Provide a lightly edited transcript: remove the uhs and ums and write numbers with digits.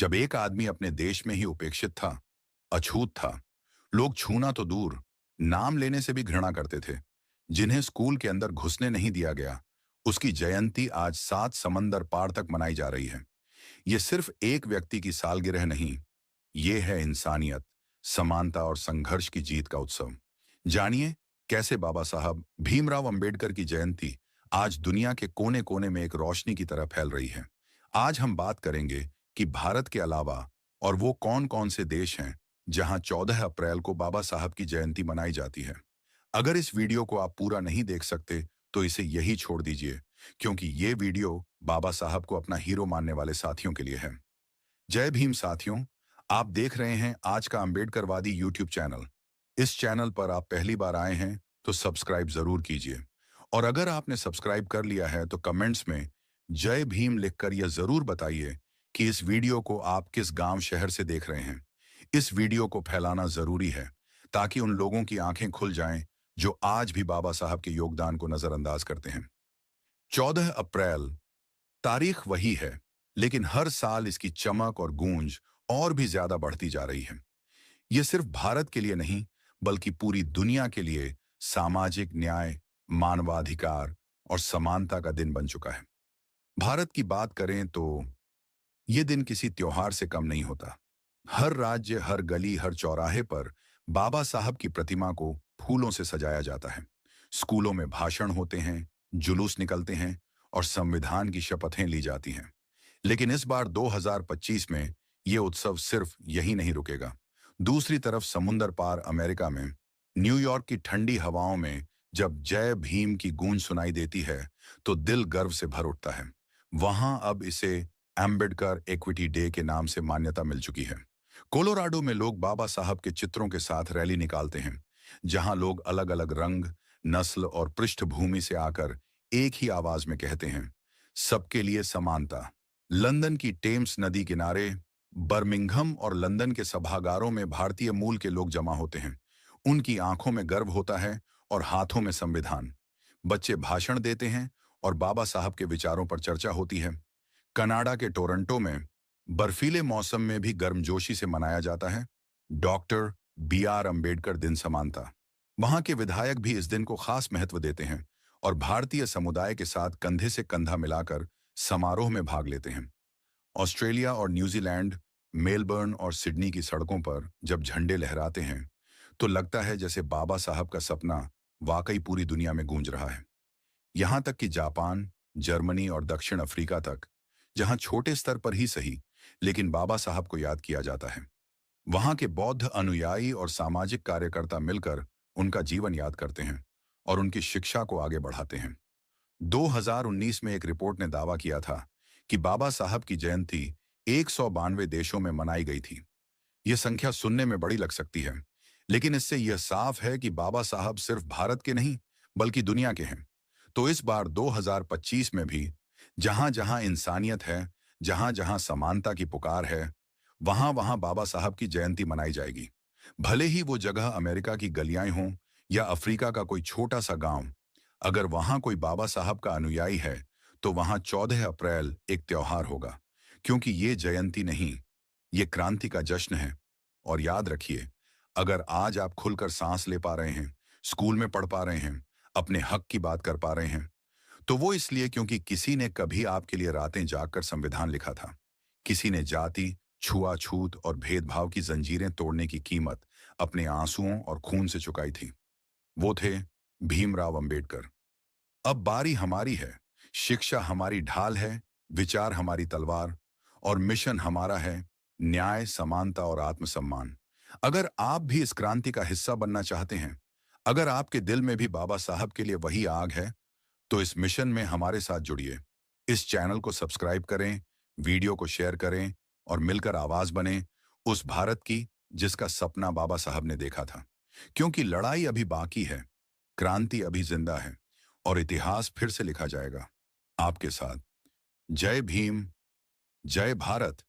जब एक आदमी अपने देश में ही उपेक्षित था, अछूत था, लोग छूना तो दूर, नाम लेने से भी घृणा करते थे, जिन्हें स्कूल के अंदर घुसने नहीं दिया गया, उसकी जयंती आज 7 समंदर पार तक मनाई जा रही है। ये सिर्फ एक व्यक्ति की सालगिरह नहीं, ये है इंसानियत, समानता और संघर्ष की जीत का उत्सव। जानिए कैसे बाबा साहब भीमराव अंबेडकर की जयंती आज दुनिया के कोने कोने में एक रोशनी की तरह फैल रही है। आज हम बात करेंगे कि भारत के अलावा और वो कौन कौन से देश हैं जहां 14 अप्रैल को बाबा साहब की जयंती मनाई जाती है। अगर इस वीडियो को आप पूरा नहीं देख सकते तो इसे यही छोड़ दीजिए, क्योंकि ये वीडियो बाबा साहब को अपना हीरो मानने वाले साथियों के लिए है। जय भीम साथियों, आप देख रहे हैं आज का अंबेडकरवादी यूट्यूब चैनल। इस चैनल पर आप पहली बार आए हैं तो सब्सक्राइब जरूर कीजिए, और अगर आपने सब्सक्राइब कर लिया है तो कमेंट्स में जय भीम लिखकर यह जरूर बताइए कि इस वीडियो को आप किस गांव शहर से देख रहे हैं। इस वीडियो को फैलाना जरूरी है ताकि उन लोगों की आंखें खुल जाएं जो आज भी बाबा साहब के योगदान को नजरअंदाज करते हैं। 14 अप्रैल तारीख वही है, लेकिन हर साल इसकी चमक और गूंज और भी ज्यादा बढ़ती जा रही है। ये सिर्फ भारत के लिए नहीं, बल्कि पूरी दुनिया के लिए सामाजिक न्याय, मानवाधिकार और समानता का दिन बन चुका है। भारत की बात करें तो ये दिन किसी त्योहार से कम नहीं होता। हर राज्य, हर गली, हर चौराहे पर बाबा साहब की प्रतिमा को फूलों से सजाया जाता है। स्कूलों में भाषण होते हैं, जुलूस निकलते हैं और संविधान की शपथें ली जाती हैं। लेकिन इस बार 2025 में ये उत्सव सिर्फ यही नहीं रुकेगा। दूसरी तरफ समुंदर पार अमेरिका में, न्यूयॉर्क की ठंडी हवाओं में जब जय भीम की गूंज सुनाई देती है तो दिल गर्व से भर उठता है। वहां अब इसे एम्बेडकर इक्विटी डे के नाम से मान्यता मिल चुकी है। कोलोराडो में लोग बाबा साहब के चित्रों के साथ रैली निकालते हैं, जहां लोग अलग अलग रंग, नस्ल और पृष्ठभूमि से आकर एक ही आवाज में कहते हैं, सबके लिए समानता। लंदन की टेम्स नदी किनारे, बर्मिंघम और लंदन के सभागारों में भारतीय मूल के लोग जमा होते हैं। उनकी आंखों में गर्व होता है और हाथों में संविधान। बच्चे भाषण देते हैं और बाबा साहब के विचारों पर चर्चा होती है। कनाडा के टोरंटो में बर्फीले मौसम में भी गर्मजोशी से मनाया जाता है डॉक्टर B.R. अंबेडकर दिन समानता। वहां के विधायक भी इस दिन को खास महत्व देते हैं और भारतीय समुदाय के साथ कंधे से कंधा मिलाकर समारोह में भाग लेते हैं। ऑस्ट्रेलिया और न्यूजीलैंड, मेलबर्न और सिडनी की सड़कों पर जब झंडे लहराते हैं तो लगता है जैसे बाबा साहब का सपना वाकई पूरी दुनिया में गूंज रहा है। यहां तक कि जापान, जर्मनी और दक्षिण अफ्रीका तक, जहां छोटे स्तर पर ही सही लेकिन बाबा साहब को याद किया जाता है, वहां के बौद्ध अनुयायी और सामाजिक कार्यकर्ता मिलकर उनका जीवन याद करते हैं और उनकी शिक्षा को आगे बढ़ाते हैं। 2019 में एक रिपोर्ट ने दावा किया था कि बाबा साहब की जयंती 192 देशों में मनाई गई थी। यह संख्या सुनने में बड़ी लग सकती है, लेकिन इससे यह साफ है कि बाबा साहब सिर्फ भारत के नहीं, बल्कि दुनिया के हैं। तो इस बार 2025 में भी जहां जहां इंसानियत है, जहां जहां समानता की पुकार है, वहां वहां बाबा साहब की जयंती मनाई जाएगी। भले ही वो जगह अमेरिका की गलियां हों या अफ्रीका का कोई छोटा सा गांव, अगर वहां कोई बाबा साहब का अनुयायी है तो वहां 14 अप्रैल एक त्योहार होगा, क्योंकि ये जयंती नहीं, ये क्रांति का जश्न है। और याद रखिए, अगर आज आप खुलकर सांस ले पा रहे हैं, स्कूल में पढ़ पा रहे हैं, अपने हक की बात कर पा रहे हैं, तो वो इसलिए क्योंकि किसी ने कभी आपके लिए रातें जागकर संविधान लिखा था। किसी ने जाति, छुआछूत और भेदभाव की जंजीरें तोड़ने की कीमत अपने आंसुओं और खून से चुकाई थी। वो थे भीमराव अंबेडकर। अब बारी हमारी है। शिक्षा हमारी ढाल है, विचार हमारी तलवार, और मिशन हमारा है न्याय, समानता और आत्मसम्मान। अगर आप भी इस क्रांति का हिस्सा बनना चाहते हैं, अगर आपके दिल में भी बाबा साहब के लिए वही आग है, तो इस मिशन में हमारे साथ जुड़िए। इस चैनल को सब्सक्राइब करें, वीडियो को शेयर करें और मिलकर आवाज बने उस भारत की जिसका सपना बाबा साहब ने देखा था। क्योंकि लड़ाई अभी बाकी है, क्रांति अभी जिंदा है और इतिहास फिर से लिखा जाएगा आपके साथ। जय भीम, जय भारत।